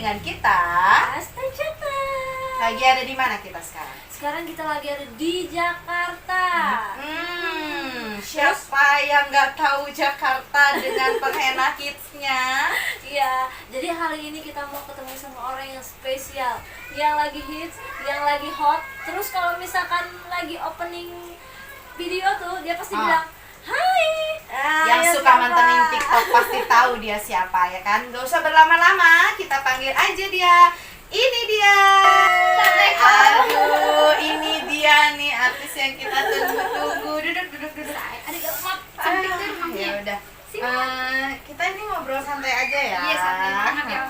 dengan kita Astagfirullah. lagi ada di mana kita sekarang? Sekarang kita lagi ada di Jakarta. Siapa yang nggak tahu Jakarta dengan penghena hitsnya? Iya, jadi hari ini kita mau ketemu sama orang yang spesial, yang lagi hits, yang lagi hot. Terus kalau misalkan lagi opening video tuh, dia pasti bilang, "Hai." Yang suka mantengin TikTok pasti tahu dia siapa ya kan? Gak usah berlama-lama, kita panggil aja dia. Ini dia. Aduh, ini dia nih artis yang kita tunggu-tunggu. Duduk. Ya udah. Kita ini ngobrol santai aja ya. Iya, santai banget ya.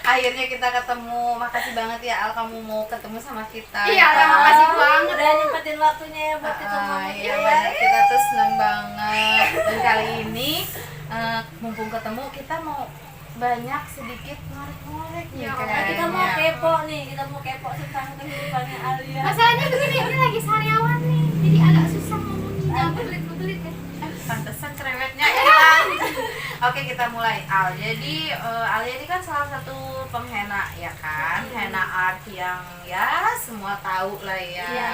Akhirnya kita ketemu. Makasih banget ya Al, kamu mau ketemu sama kita. Iya, ya kan? makasih banget. Udah nyempetin waktunya ya buat ketemu. Iya benar, kita tuh seneng banget. Dan kali ini mumpung ketemu kita mau banyak sedikit ngorek-ngorek nih Ya, kayaknya. Kita mau kepo nih, kita mau kepo tentang kehidupannya Alia. Masalahnya begini, ini lagi sariawan nih, jadi agak susah ngomongnya, belit-belit ya. Pantesan cerewetnya hilang. Oke, kita mulai Al. Jadi Alia ini kan salah satu penghena ya kan, henna art yang ya semua tahu lah ya. Iya,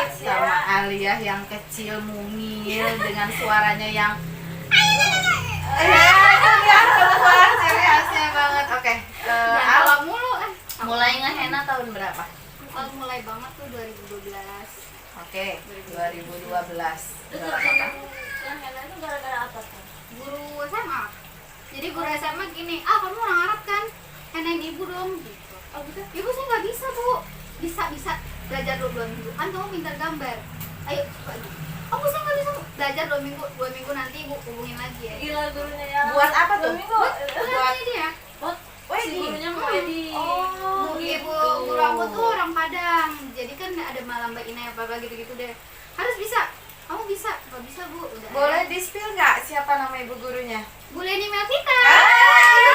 hits ya. Sama Alia yang kecil mungil dengan suaranya yang keluar ciri khasnya banget. Oke, Al Kalau mulu mulai ngehenna tahun berapa? Kalau mulai banget tuh 2012. Oke, 2012. Terus Udah lama kan? yang henna itu gara-gara apa tuh? Guru SMA. Jadi guru SMA gini, kamu orang Arab kan? Hennain ibu dong gitu. Oh gitu? Ibu saya nggak bisa bu. Bisa belajar 2 minggu. Kan kamu pintar gambar. Ayo coba gitu. Oh bu saya nggak bisa bu. Belajar 2 minggu. 2 minggu nanti ibu hubungin lagi ya. Gila gurunya ya. Buat apa tuh? Buat ini dia. Buat si wedding. gurunya mau wedding. Oh, Ibu guru aku tuh orang Padang. Jadi kan ada malam Mbak Ina apa gitu deh. Harus bisa. Kamu bisa? Nggak bisa bu. Udah. Boleh di-spill nggak siapa nama ibu gurunya? Bu Leni Melvita. Ah,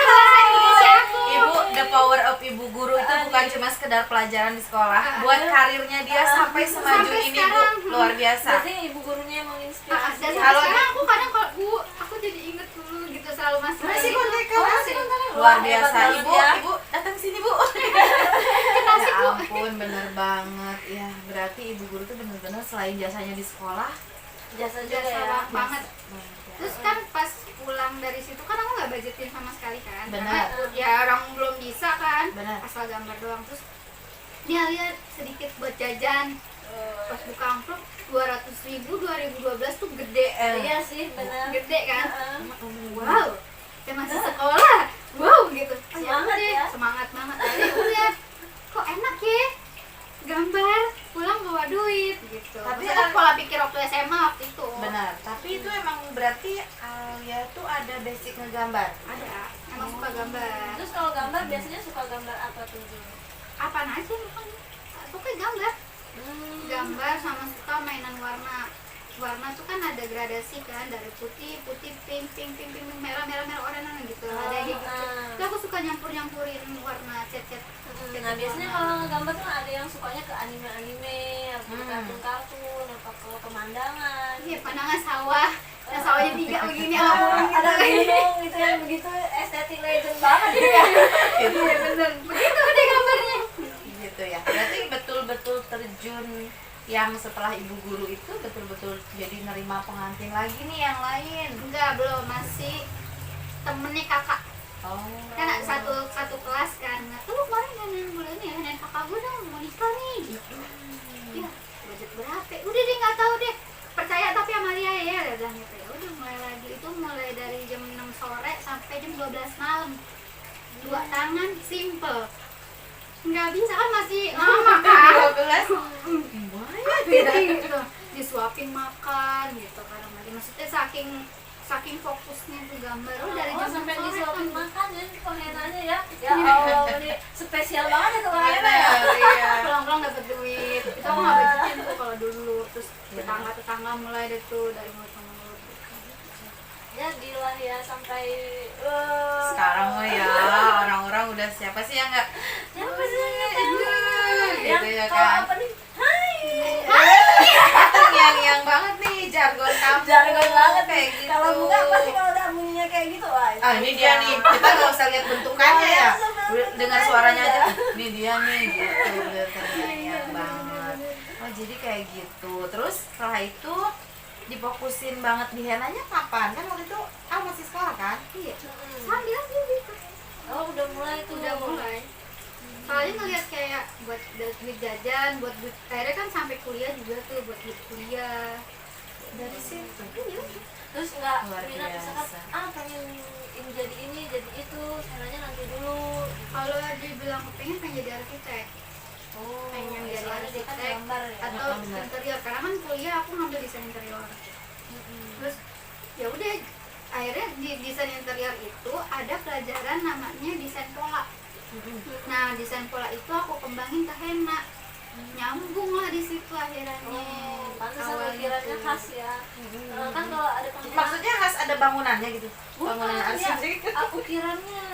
Bahasa Indonesia aku. Ibu, the power of ibu guru itu bukan cuma sekedar pelajaran di sekolah. Buat karirnya dia sampai semaju Sampai ini Bu, sekarang. luar biasa. Berarti ibu gurunya yang menginspirasi. Dan sampai Kalau- sekarang aku kadang kalau bu, aku jadi inget dulu gitu selalu masih. Masih gitu. kontekan, Masih. luar Wah, biasa. hebat Ibu, banget ya. ibu datang sini Bu. Kasih, Ya Bu. ampun, bener banget. Ya, berarti ibu guru tuh bener-bener selain jasanya di sekolah, Jasa juga Jasa ya. banget. Terus kan pas pulang dari situ kan aku nggak budgetin sama sekali kan. Benar. Karena ya orang belum bisa kan. Benar. Asal gambar doang. Terus dia lihat sedikit buat jajan. Pas buka amplop 200.000 2012 tuh gede. Iya sih, benar. Gede kan. Heeh. Wow. Saya masih sekolah. Wow gitu. Semangat deh, ya. semangat banget. Akhirnya udah kok enak ya gambar pulang bawa duit gitu. Tapi Tapi kan pola pikir waktu SMA waktu itu. benar. Tapi itu emang berarti Alia tuh ada basic ngegambar. Ada, emang suka gambar. Terus kalau gambar biasanya suka gambar apa tuh? Apaan aja pokoknya. Pokoknya gambar. Gambar sama suka mainan warna. Warna tuh kan ada gradasi kan, dari putih, pink, merah, oranye gitu. Ada yang gitu. Terus aku suka nyampurin warna cat-cat. Nah biasanya kalau ngegambar tuh ada yang sukanya ke anime-anime, atau ke kartun-kartun, atau ke pemandangan. Iya, pandangan sawah. Nah, sawahnya 3 begini sama burung Ada gunung gitu yang begitu estetik legend banget gitu ya. Iya bener. Begitu deh gambarnya. Gitu ya. Berarti betul-betul terjun yang setelah ibu guru itu betul-betul jadi nerima pengantin lagi nih yang lain. Enggak, belum, masih temennya kakak. Oh. Kan satu kelas kan. Nah, tuh kemarin nenek bulan nih, nenek kakak gue dong mau nikah nih. Ya, budget berapa? Udah deh nggak tahu deh. Percaya tapi sama dia ya, dia bilang gitu. Ya udah mulai lagi itu mulai dari jam 6 sore sampai jam 12 malam. 2 tangan simple. Nggak bisa kan masih lama kan. 12. Gitu. Disuapin makan gitu kan. Maksudnya saking fokusnya tuh gambar. Oh, dari jam sampai 6 sore disuapin kan. makan ya penghenanya ya. Ya Allah, ini spesial banget itu penghena ya. Iya. Pulang-pulang dapet duit. Itu aku nggak budgetin tuh kalau dulu. Terus tetangga mulai deh tuh dari mulut ke mulut. Ya gila ya sampai Sekarang mah ya orang-orang udah siapa sih yang nggak siapa sih yang nggak gitu ya kalau kan. apa nih? Hai. Yang banget nih jargon kamu. Jargon banget kayak gitu. Kalau buka pasti kalau udah bunyinya kayak gitu wah. Ini gitu. Terus setelah itu difokusin banget di henanya kapan? Kan waktu itu masih sekolah kan? Iya, sambil aja gitu. Oh udah mulai tuh. Udah mulai. Soalnya ngeliat kayak buat duit jajan, buat duit, akhirnya kan sampai kuliah juga tuh buat duit kuliah. Dari situ. Iya. Terus nggak Luar minat misalkan biasa. pengen ini jadi itu, henanya nanti dulu. Kalau dibilang pengen jadi arsitek Oh, pengen jadi soalnya dia kan arsitek gambar ya. atau benar. interior, karena kan kuliah aku ngambil desain interior. Terus ya udah, akhirnya di desain interior itu ada pelajaran namanya desain pola. Nah, desain pola itu aku kembangin ke henna. Nyambung lah di situ akhirnya. Oh, pantesan Awalnya ukirannya tuh. khas ya. Kan kalau ada penghinaan, Maksudnya khas ada bangunannya gitu. Bangunan bukan ya, arsitek. ukirannya.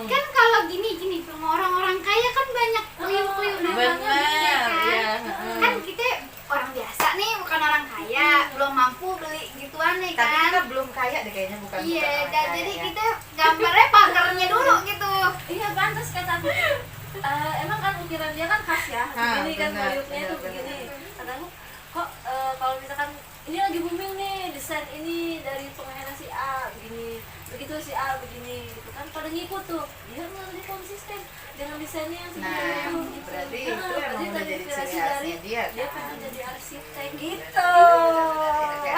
Kan kalau gini semua orang-orang kaya kan banyak puyuh-puyuh namanya Bener, ya kan. ya. Kan kita orang biasa nih, bukan orang kaya, belum mampu beli gituan nih Tapi kan. kita belum kaya deh kayaknya, bukan. Iya, bukan orang dan kaya jadi ya. kita gambarnya pagernya dulu gitu. Iya pantas kata aku. Emang kan ukiran dia kan khas ya, begini kan benar, puyuknya tuh benar, begini. benar. Kata aku, kok kalau misalkan ini lagi booming nih desain ini dari penghena si A begini, begitu si A begini, gitu kan pada ngikut tuh. Dia lebih konsisten dengan desainnya yang Nah, sebenarnya itu. berarti Nah, itu emang berarti udah jadi terinspirasi ciri khasnya dari dia, dia kan? pengen jadi arsitek Bener, gitu. bener, bener.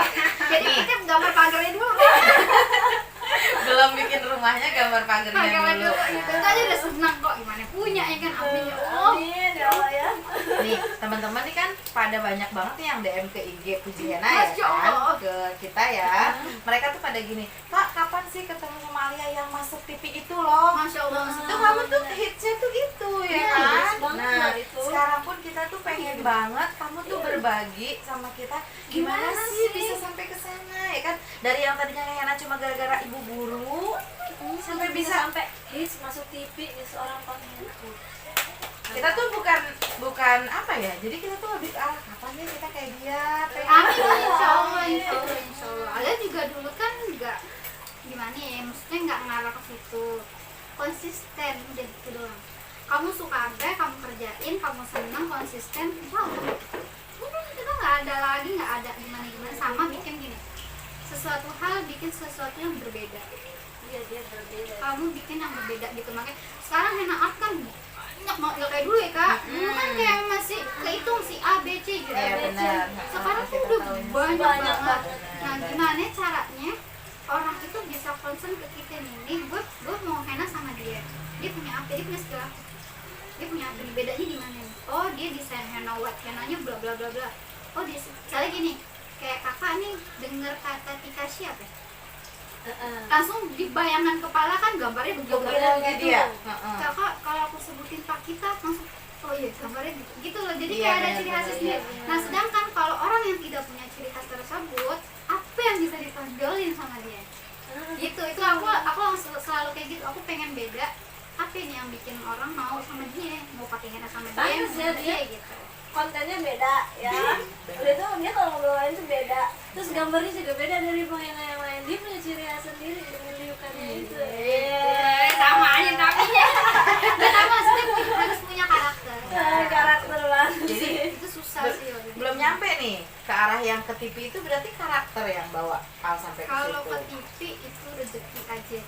Jadi kita gambar pagernya dulu. Belum bikin rumahnya gambar pagernya Pagernya dulu. dulu gitu. Itu aja udah senang kok, gimana punya ya kan, amin ya Allah. Amin ya Allah ya. Nih, teman-teman nih kan pada banyak banget nih yang DM ke IG Puji Hena ya Masya kan, Allah. ke kita ya. Mereka tuh pada gini, Pak kapan sih ketemu sama Alia yang masuk TV itu loh? Masya Allah. Itu kamu tuh hitsnya tuh itu ya Iya, kan. hits banget Nah, lah itu. sekarang pun kita tuh pengen banget kamu tuh berbagi sama kita gimana Gimana sih sih? bisa sampai ke sana ya kan. Dari yang tadinya Hena cuma gara-gara ibu guru sampai bisa sampai hits masuk TV nih seorang penghina. kita tuh bukan apa ya, jadi kita tuh lebih ke arah kapan nih kita kayak dia pengen Amin, insya Allah, insya Allah, insya Allah. Alia juga dulu kan nggak gimana ya, maksudnya nggak ngarah ke situ, konsisten udah gitu doang. Kamu suka apa, kamu kerjain, kamu senang, konsisten, insya Allah. Udah, kita nggak ada lagi, nggak ada gimana sama bikin gini. Sesuatu hal bikin sesuatu yang berbeda. Iya dia berbeda. Kamu bikin yang berbeda gitu, makanya sekarang henna art kan banyak banget, nggak kayak dulu ya kak. Dulu kan kayak masih kehitung si A B C gitu. Iya, benar. Sekarang tuh Kita udah tahu ini. banyak Banyak banget. banget. Nah gimana caranya orang itu bisa concern ke kita nih, gue mau henna sama dia punya apa, dia punya skill apa, dia punya apa, bedanya di mana nih? Oh dia desain henna white, hennanya bla bla bla bla. Oh dia misalnya gini, kayak kakak nih denger kata Tikashi apa ya? Langsung di bayangan kepala kan gambarnya begitu. Gambarnya Gitu ya? Heeh. Kakak kalau aku sebutin Pak kita langsung oh iya gambarnya gitu loh, jadi Iya, kayak ada benar, ciri khasnya benar, sendiri. iya. Nah sedangkan kalau orang yang tidak punya ciri khas tersebut, apa yang bisa ditonjolin sama dia gitu, itu aku langsung selalu kayak gitu, aku pengen beda, apa ini yang bikin orang mau sama dia, mau pakai henna sama dia, Pantes ya sama dia. gitu. Kontennya beda ya. Udah tuh dia kalau ngobrolin tuh beda. Terus gambarnya juga beda dari penghina yang lain. Dia punya ciri khas sendiri dengan liukannya itu. Sama aja tapi ya nggak tahu, maksudnya harus punya karakter. Karakter banget. Jadi Itu susah sih waktu itu. belum nyampe nih ke arah yang ke TV itu, berarti karakter yang bawa Al sampai ke Kalau situ. ke TV itu rezeki aja.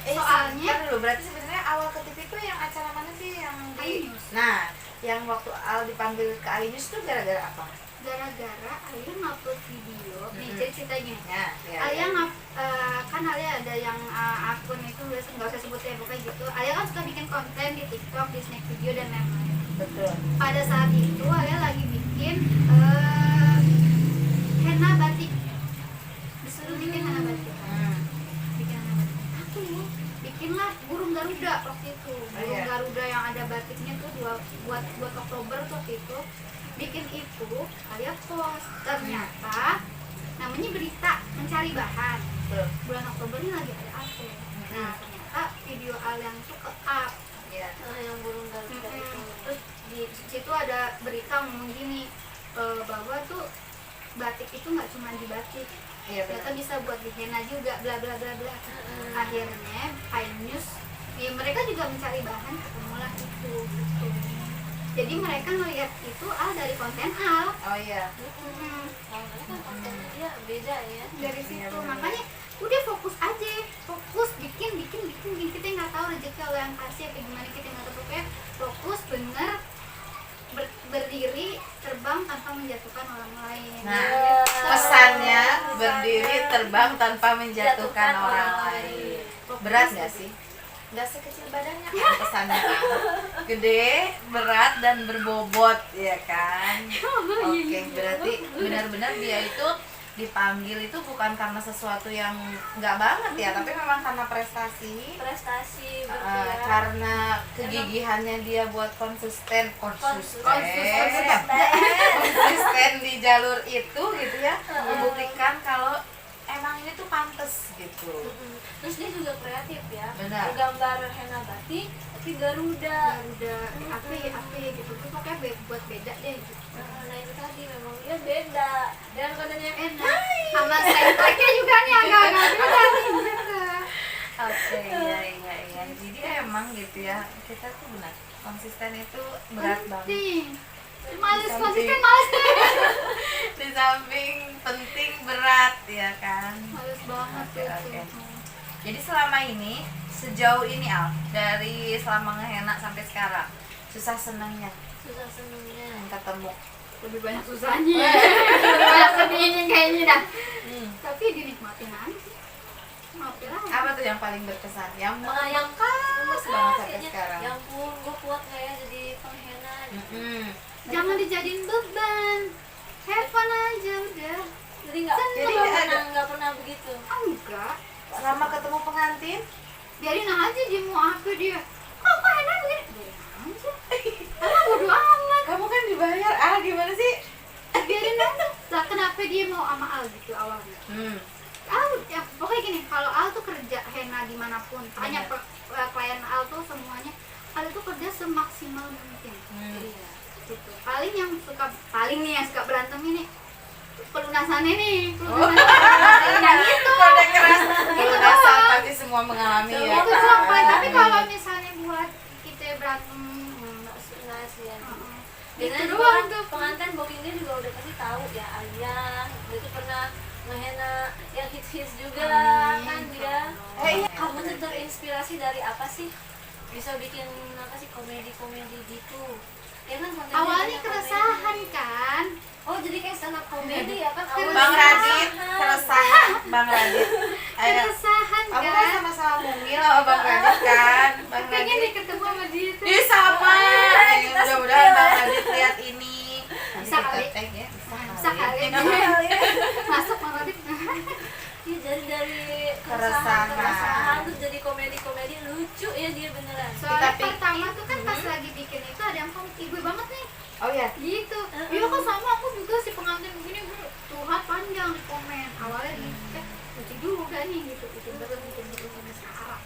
Soalnya Soalnya dulu berarti sebenarnya awal ke TV itu yang acara mana sih yang Ayu News. Nah, yang waktu Al dipanggil ke Ayu News itu gara-gara apa? Gara-gara Alia ngupload video. Nih jadi ceritanya. Ya, ya. Alia kan Alia ada yang akun itu nggak usah sebut ya pokoknya gitu. Alia kan suka bikin konten di TikTok, di snack video dan lain-lain. Betul. Pada saat itu Alia lagi bikin henna batik. Disuruh bikin henna batik. Bikin henna batik. Aku bikinlah burung Garuda waktu itu. Burung iya. Garuda yang ada batiknya tuh buat Oktober tuh waktu itu. Bikin itu, Alia post. Ternyata namanya berita mencari bahan. Betul. Bulan Oktober ini lagi ada apa? Nah ternyata video Al yang itu ke up. Iya. Yang burung garuda itu. Terus di situ ada berita ngomong gini, bahwa tuh batik itu nggak cuma di batik, Iya, ternyata betul. bisa buat di henna juga, bla bla bla bla. Akhirnya Ayu News, ya mereka juga mencari bahan, ketemulah itu gitu. Jadi mereka ngelihat itu Al dari konten Al. Oh iya. Kalau mereka kan kontennya dia beda ya. Dari Iya, situ benar. makanya udah fokus aja, fokus bikin kita nggak tahu rezeki Allah yang kasih apa gimana, kita nggak tahu, pokoknya fokus bener berdiri terbang tanpa menjatuhkan orang lain. Nah, Iya. pesannya berdiri terbang tanpa menjatuhkan orang lain. Berat nggak sih? Nggak sekecil badannya kan pesannya kan? Gede, berat, dan berbobot ya kan? Oke, berarti benar-benar dia itu dipanggil itu bukan karena sesuatu yang nggak banget ya, tapi memang karena prestasi. Prestasi bergerak. Karena kegigihannya dia buat konsisten di jalur itu gitu ya, membuktikan kalau emang ini tuh pantes gitu. Terus dia juga kreatif ya. Benar. Gambar henna batik tapi Garuda. udah apa gitu tuh pokoknya buat beda deh gitu. Nah itu tadi memang dia beda. Dan kontennya Enak sama soundtracknya juga nih agak-agak beda nih gitu. Oke, iya. Jadi emang gitu ya, kita tuh benar konsisten itu berat banget. Penting. Males Di konsisten samping- males deh. Di samping penting berat ya kan. Males banget Oke, tuh. oke. Jadi selama ini, sejauh ini Al, dari selama ngehenak sampai sekarang, susah senangnya susah senengnya. ketemu. Lebih banyak susahnya. Lebih banyak sedihnya kayaknya dah. Hmm. Tapi dinikmatin aja. Maafin aja. Apa tuh yang paling berkesan? Yang yang membekas banget sampai sekarang. Ya ampun, gue kuat nggak ya jadi penghenna gitu. Mm-mm. Jangan dijadiin beban. Have fun aja udah. Jadi nggak Jadi nggak pernah begitu. Enggak. Selama ketemu pengantin, Biarin aja dia mau apa dia. Kok enak begini? Biarin aja. Emang bodo amat. kamu kan dibayar. Ah, gimana sih? Biarin aja. Lah kenapa dia mau sama Al gitu awalnya? Al, ya, pokoknya gini, kalau Al tuh kerja henna dimanapun, tanya klien Al tuh semuanya, Al itu kerja semaksimal mungkin. Iya. Gitu. Paling yang suka berantem ini pelunasannya nih, yang itu. Kode keras. Pelunasan pasti semua mengalami ya. Itu kan? doang, Pak. Tapi kalau misalnya buat kita berantem, Nggak sih ya. itu Biasanya juga doang kan tuh. pengantin bookingnya juga udah pasti tahu ya Alia dia tuh pernah ngehenna yang hits juga kan dia. Iya. Kamu tuh terinspirasi dari apa sih? Bisa bikin apa sih komedi gitu? Ya kan kontennya Awalnya banyak keresahan komedi. kan. Oh jadi kayak stand up komedi ya kan? Bang Radit, keresahan Bang Radit. Ayo. Keresahan Kamu kan kan. sama-sama Mumil sama Bang Radit kan? Bang Pengen Radit. nih ketemu sama dia tuh. Ih sama. kita Mudah-mudahan spill. Bang Radit lihat ini. Bisa kali. Tag ya. Bisa kali. Masuk Bang Radit. Iya dari Keresahan. keresahan terus jadi komedi lucu ya dia beneran. Soalnya Tapi- pertama tuh kan pas lagi bikin itu ada yang komen, ibu banget nih. Oh ya. Gitu. Iya kok sama aku juga si pengantin begini bu. Tuhan panjang di komen. Awalnya gitu. Lucu juga nih gitu. Bikin terus sampai sekarang.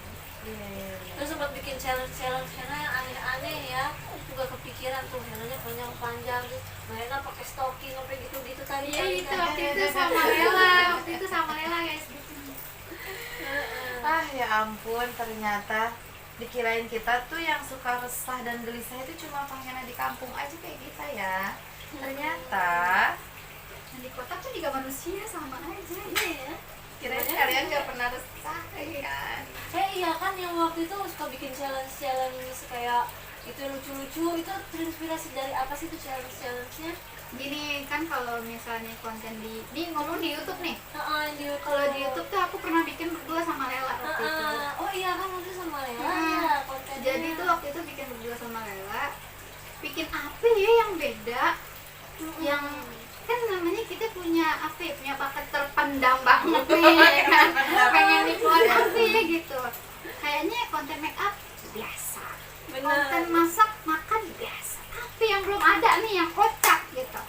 Terus sempat bikin challenge henna yang aneh-aneh ya. Juga kepikiran tuh hennanya panjang-panjang terus Hena pakai stocking apa gitu-gitu tadi. Iya kan, itu kan. waktu itu sama Lela. Waktu itu sama Lela guys. Ah ya ampun, ternyata dikirain kita tuh yang suka resah dan gelisah itu cuma pengen di kampung aja kayak kita ya. Ternyata Yang di kota tuh juga manusia sama aja. Iya. kirain kalian gak pernah resah ya kan. Iya kan yang waktu itu suka bikin challenge kayak itu lucu-lucu itu terinspirasi dari apa sih itu challenge-nya? Gini kan kalau misalnya konten di ngomong di YouTube nih. Di Kalau di YouTube tuh aku pernah bikin berdua sama Lela waktu itu. Oh iya kan waktu itu sama Lela Hmm. ya kontennya. Jadi tuh waktu itu bikin berdua sama Lela. Bikin apa ya yang beda? Yang kan namanya kita punya apa ya, punya bakat terpendam banget nih ya kan. Pengen dikeluarin apa ya gitu. Kayaknya konten make up biasa. Konten masak makan biasa. Tapi yang belum ada nih yang kocak gitu.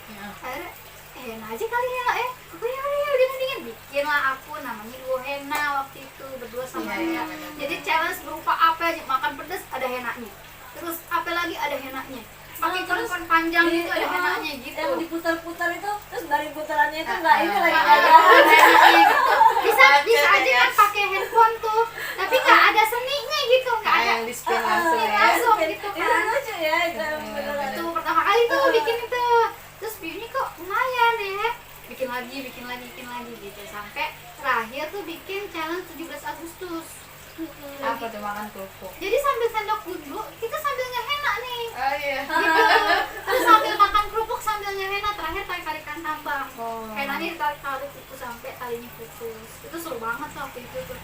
Akhirnya henna aja kali ya lah oh ya udah mendingan bikin lah aku namanya duo henna waktu itu berdua sama Iya, dia. benar. Jadi challenge berupa apa aja, makan pedas ada henanya, terus apa lagi ada henanya, pakai terus celupon panjang di- gitu ada henanya gitu. yang diputar-putar itu terus dari putarannya itu nggak ini lagi Ah, nggak ada jalan. henanya gitu. Bisa Baca aja ya. kan pakai handphone tuh, tapi nggak ada seninya gitu, nggak ada Yang di spin langsung ya. langsung gitu Itu kan. lucu ya itu beneran. Itu kali tuh bikin itu, terus view-nya kok lumayan ya, bikin lagi gitu, sampai terakhir tuh bikin challenge 17 Agustus. Apa tuh makan kerupuk? Jadi sambil sendok duduk, kita sambil ngehenak nih Oh iya. gitu. Terus sambil makan kerupuk sambil ngehenak, terakhir tarik-tarikan tambang. Oh. Henaknya ditarik-tarik itu sampai talinya putus. Itu seru banget waktu itu tuh.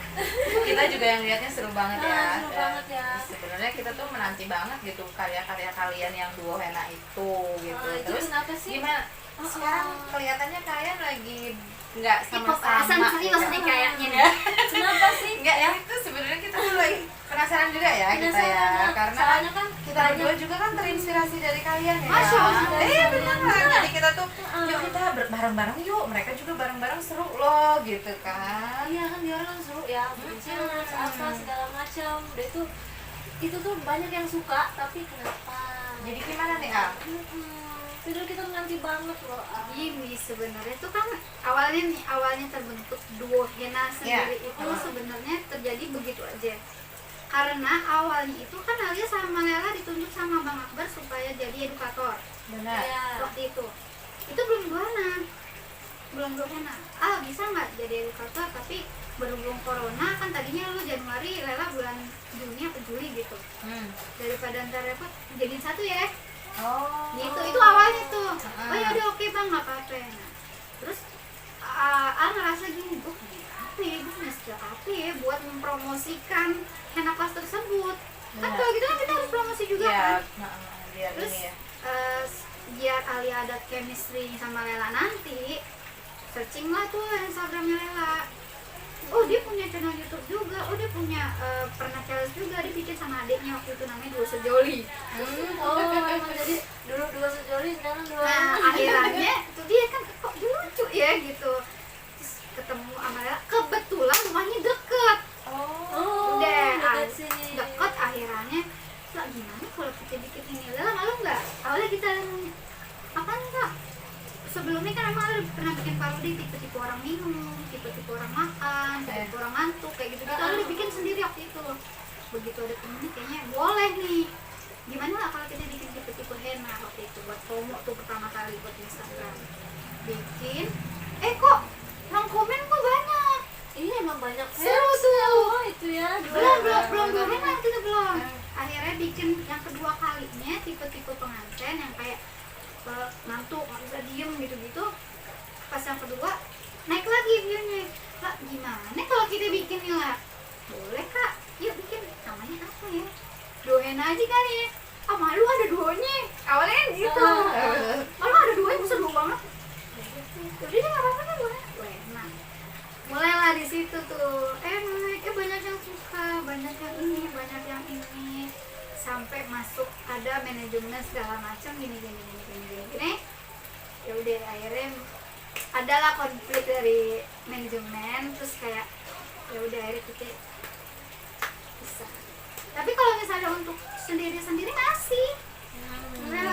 Kita juga yang lihatnya seru banget ya. Seru banget ya. Sebenarnya kita tuh menanti banget gitu karya-karya kalian yang duo Hena itu gitu. Itu Terus kenapa sih? gimana? Sekarang kelihatannya kalian lagi nggak Pembahasan sama-sama. serius nih kayaknya nih. Kenapa sih? Enggak, itu sebenarnya kita tuh lagi penasaran juga ya kita ya, Penasaran, karena soalnya kan kita berdua juga kan terinspirasi dari kalian ya. Masya Allah. Iya benar. Jadi kita tuh yuk kita bareng-bareng yuk, mereka juga bareng-bareng seru loh gitu kan. Iya kan dia orang seru ya, challenge apa segala macam. Udah itu tuh banyak yang suka, tapi kenapa? Jadi gimana nih Al? Padahal kita menanti banget loh. Gini sebenarnya itu kan awalnya terbentuk duo Hena sendiri itu sebenarnya terjadi begitu aja. Karena awalnya itu kan Alia sama Lela ditunjuk sama Bang Akbar supaya jadi edukator. Benar. Ya. Waktu itu belum dua Hena. Bisa nggak jadi edukator, tapi berhubung corona kan tadinya lu Januari, Lela bulan Juni apa Juli gitu. Daripada ntar repot jadiin satu ya. Oh. Gitu, itu awalnya tuh. Oh ya udah oke Bang, nggak apa-apa. Nah, terus ngerasa gini, gue punya skill apa ya buat mempromosikan Hena kelas tersebut. Kan kalau gitu kan kita harus promosi juga kan. Biar Terus ini ya. biar Alia ada chemistry sama Lela nanti, searching lah tuh Instagramnya Lela. Oh dia punya channel YouTube juga, oh dia punya pernah challenge juga, dia bikin sama adiknya waktu itu namanya Dua Sejoli. Oh, emang jadi dulu dua sejoli, sekarang dua. Nah akhirannya tuh dia kan kok lucu ya gitu. Terus ketemu sama Lela, kebetulan rumahnya deket. Oh, Udah dekat sini. deket akhirnya. Lah gimana kalau kita bikin ini? Lela malu nggak? Awalnya kita apaan Kak? Sebelumnya kan emang ada pernah bikin parodi tipe-tipe orang minum, tipe-tipe orang makan, tipe-tipe orang ngantuk kayak gitu-gitu. Lalu dibikin sendiri waktu itu. Begitu ada temennya kayaknya boleh nih. Gimana lah kalau kita bikin tipe-tipe Hena waktu itu buat promo tuh pertama kali buat Instagram. Bikin, kok yang komen kok banyak. Iya emang banyak Seru fans. tuh. Oh itu ya. Belum dua Hena itu belum. Akhirnya bikin yang kedua kalinya tipe-tipe pengantin yang kayak ngantuk, nggak bisa diem gitu-gitu. Pas yang kedua naik lagi view-nya. Kak gimana kalau kita bikin nih lah? Boleh Kak, yuk bikin. Namanya apa ya? Duo Hena aja kali ya. Malu ada duonya. Awalnya kan gitu. Malu ada duonya, seru banget. Jadi dia nggak apa-apa kan Duo Hena. Mulailah di situ tuh. Banyak yang suka, banyak yang ini. Sampai masuk ada manajemen segala macam gini. Ya udah akhirnya adalah konflik dari manajemen, terus kayak ya udah akhirnya kita bisa. Tapi kalau misalnya untuk sendiri masih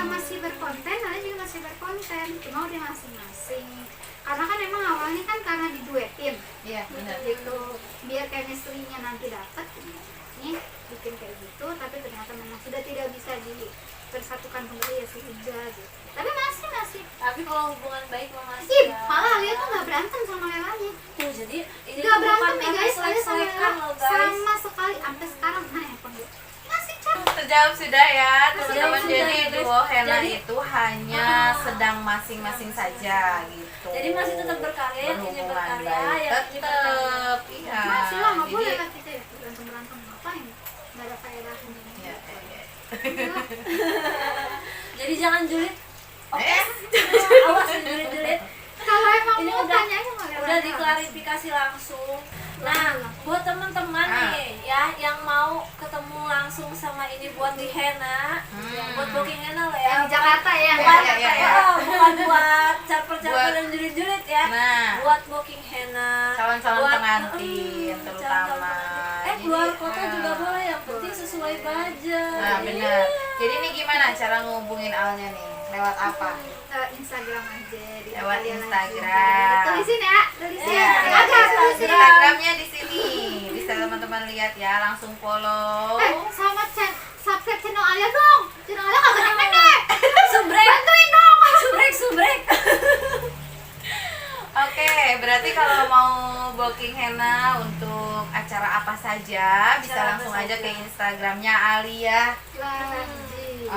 masih berkonten, ada juga masih berkonten, cuma udah masing-masing. Karena kan emang awalnya kan karena diduetin. Iya, benar. Gitu. Biar chemistry-nya nanti dapat. Nih bikin kayak gitu, tapi ternyata memang sudah tidak bisa dipersatukan kembali ya sudah gitu. Tapi masih. Tapi kalau hubungan baik mah masih. Ih, malah dia tuh nggak berantem sama Lelanya. Tuh jadi ini Nggak tuh berantem bukan ya guys, karena Alia sama Lela selek-selekan loh guys. sama sekali sampai sekarang. Nah ya pun masih chat. Terjawab sudah ya teman-teman. sudah Jadi ya, guys. duo Hena Jadi, itu hanya sedang masing-masing saja gitu. Jadi masih tetap berkarya, yang ini Berhubungan berkarya, baik. yang ini berkarya. Tetep, iya. Masih lah nggak Jadi- boleh lah kita ya berantem ngapain? Nggak ada faedahnya. Iya. Jadi jangan julid. Oke. Awas julid-julid. Kalau emang Ini mau udah- tanya aja sama Lela. Udah diklarifikasi langsung. Nah, buat teman-teman nih ya yang mau ketemu langsung sama ini buat di Hena, yang buat booking Hena lah ya. Yang di Jakarta ya. Bukan, Iya. bukan buat caper-caper Buat- dan julid-julid ya. Nah, Buat booking Hena. calon-calon buat- pengantin terutama. calon-calon pengantin. Jadi, Keluar kota juga boleh, yang penting sesuai budget. Nah, benar. Jadi ini gimana cara ngehubungin Alnya nih? Lewat apa? Instagram aja di Lewat Alia Instagram. Lagi. Tulisin ya, tulisin. Iya, Ada tulisin. Instagramnya di sini. Bisa teman-teman lihat ya, langsung follow. Sama subscribe channel Alia dong. Channel Alia kagak pendek. Subrek. berarti kalau mau booking henna untuk acara apa saja bisa Acara langsung apa aja saja. ke Instagramnya Alia. Lagi.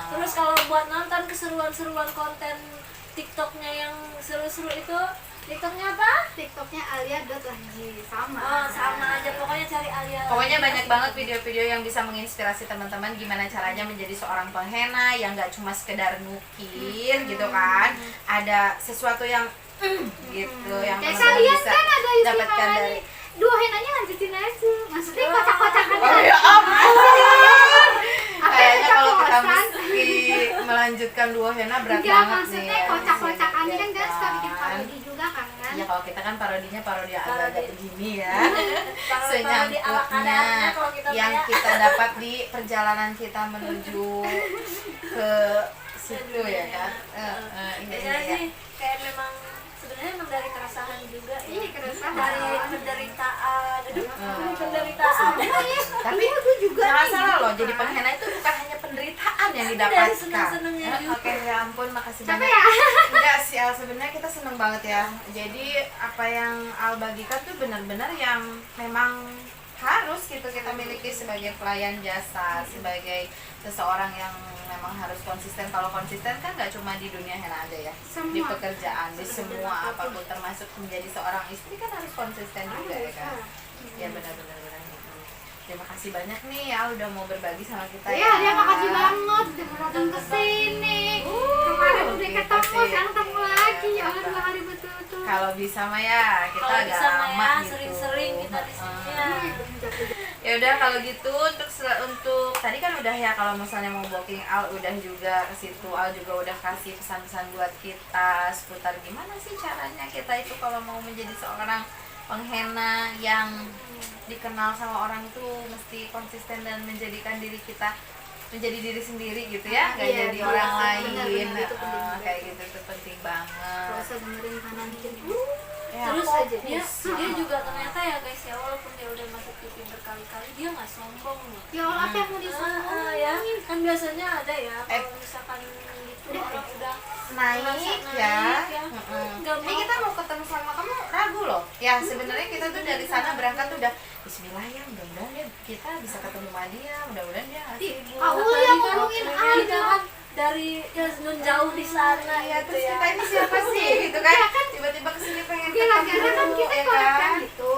Terus kalau buat nonton keseruan-seruan konten TikToknya yang seru-seru itu, TikToknya apa? TikToknya alia.lahji sama. Oh, sama aja, pokoknya cari Alia. Pokoknya banyak banget video-video yang bisa menginspirasi teman-teman gimana caranya menjadi seorang penghenna yang nggak cuma sekedar nukir gitu kan. Ada sesuatu yang gitu yang Kayak teman-teman kalian bisa kan ada istilah dapatkan dari dua henanya lanjutin aja. Maksudnya kocak-kocakan Oh ya ampun. Kayaknya kalau kita mesti melanjutkan dua henna berat Enggak, banget nih. maksudnya ya. kocak-kocakannya kan Iya kita suka bikin kan? parodi juga kan. Ya kalau kita kan parodinya parodi agak-agak Parodi. begini ya. Parodi ala kadarnya kalau kita yang ya. kita dapat di perjalanan kita menuju ke situ ya kan. Ini Biasanya ya. sih kayak memang sebenarnya emang dari keresahan juga ya. Iya, keresahan. Dari penderitaan. Aduh, Heeh. penderitaan. Tapi aku juga nggak salah loh, jadi penghenna itu bukan hanya penderitaan yang Dari didapatkan. senang-senangnya juga. Oke ya ampun, makasih Capek banyak. ya? Enggak sih Al, sebenarnya kita seneng banget ya. Jadi apa yang Al bagikan tuh benar-benar yang memang harus gitu kita miliki sebagai pelayan jasa, sebagai seseorang yang memang harus konsisten. Kalau konsisten kan nggak cuma di dunia henna aja ya, di Semua. pekerjaan, di semua apapun, termasuk menjadi seorang istri kan harus konsisten juga ya kan. Ya benar-benar benar. Terima kasih banyak nih Al udah mau berbagi sama kita Iya, dia makasih banget udah mau datang ke sini. Kemarin udah ketemu, kasih. sekarang ketemu lagi. Ya Allah, 2 hari betul-betul. Kalau bisa mah ya kita Kalau agak bisa mah lama ya, gitu. sering-sering kita di sini ya. Ya udah kalau gitu untuk tadi kan udah ya kalau misalnya mau booking Al udah juga ke situ, Al juga udah kasih pesan-pesan buat kita seputar gimana sih caranya kita itu kalau mau menjadi seorang penghenna yang dikenal sama orang tuh mesti konsisten dan menjadikan diri kita menjadi diri sendiri gitu ya, nggak Iya, jadi benar, orang benar, lain. benar, itu penting banget. Kayak gitu tuh penting banget. Gak usah dengerin kanan kiri. Ya, Terus fokus. dia juga ternyata ya guys ya, walaupun dia udah masuk TV berkali-kali dia nggak sombong loh. Ya Allah, apa yang mau disombongin? Ya kan biasanya ada ya Eh. kalau misalkan gitu orang udah naik merasa ya. naik ya. Mm-mm. Nggak Ini mau. kita mau ketemu sama kamu ragu loh. Ya sebenarnya kita tuh dari sana berangkat tuh udah Bismillah ya, mudah-mudahan dia kita bisa ketemu sama dia, mudah-mudahan dia nggak sibuk. Kau Apalagi yang kan ngomongin kita aja. kan dari ya nun jauh di sana Iya, gitu terus ya. kita ini siapa sih gitu kan? Tiba-tiba kesini pengen Gara-gara ketemu kan kita ya korekan kan? gitu.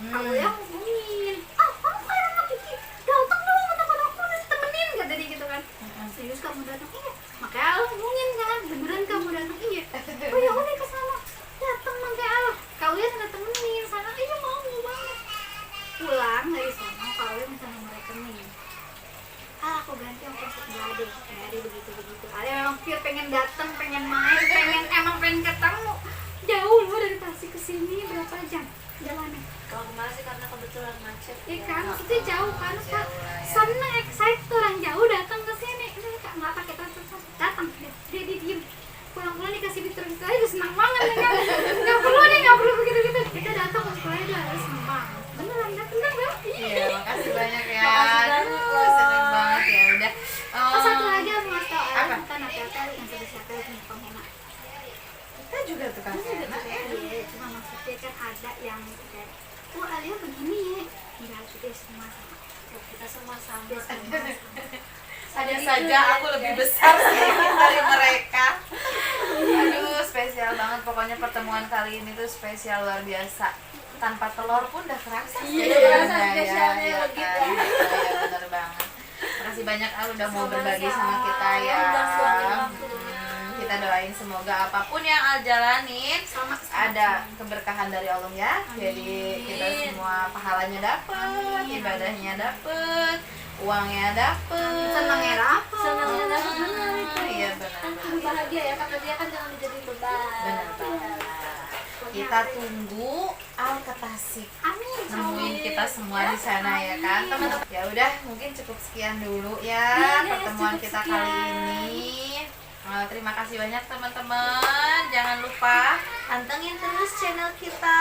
Kamu yang ngomongin, kamu kayak anak Kiki, datang dong teman aku udah temenin kata dia gitu kan. Serius kamu datang? Iya. Makanya Allah ngomongin kan, beneran kamu datang? Iya. Oh ya udah ke sana. Datang makanya Allah. Kau yang udah temenin sana, iya mau banget. Pulang dari sana, kau yang misalnya mereka nih. Aku ganti ongkos nggak ada begitu. Ada yang pure pengen datang, pengen main, emang pengen ketemu. Jauh loh dari Tasik ke sini berapa jam jalannya? Kalau kemarin sih karena kebetulan macet. Iya ya. kan, maksudnya jauh kan, Jauh Kak. lah ya. Seneng, excited orang jauh datang ke sini. Ini Kak nggak pakai transport, datang dia diem. Pulang-pulang dikasih fitur aja udah senang banget ya kan. Nggak perlu begitu. Kita datang pulang udah senang banget. Beneran datang nggak? Iya, makasih banyak ya. Makasih banyak Aduh, loh. seneng banget ya udah. Oh, satu lagi aku mau tau, Apa? kita nanti yang siapa punya penghemat. Kita juga tuh kan enak ya. Iya, cuma maksudnya kan ada yang kayak, oh Alia begini ya. Enggak, kita semua sama. Kita semua sama. Hanya saja aku lebih besar sedikit dari mereka. Aduh, spesial banget pokoknya pertemuan kali ini tuh spesial luar biasa. Tanpa telur pun udah kerasa Iya, spesialnya, kerasa spesialnya ya begitu. kan? Iya, bener banget. Makasih banyak Al udah mau berbagi sama kita ya. Udah seluangin waktu. Kita doain semoga apapun yang Al jalanin Sama ada keberkahan dari Allah ya. Jadi kita semua pahalanya dapet, ibadahnya dapet, uangnya dapet, senangnya dapet. Senangnya dapat benar itu. Iya benar. Kan kudu bahagia ya, kata dia kan jangan dijadiin beban. Benar banget. Kita tunggu Al ke Tasik Amin. nemuin kita semua di sana ya kan teman-teman. Ya udah mungkin cukup sekian dulu ya Iya, pertemuan cukup kita sekian. kali ini. Terima kasih banyak teman-teman. Jangan lupa pantengin terus channel kita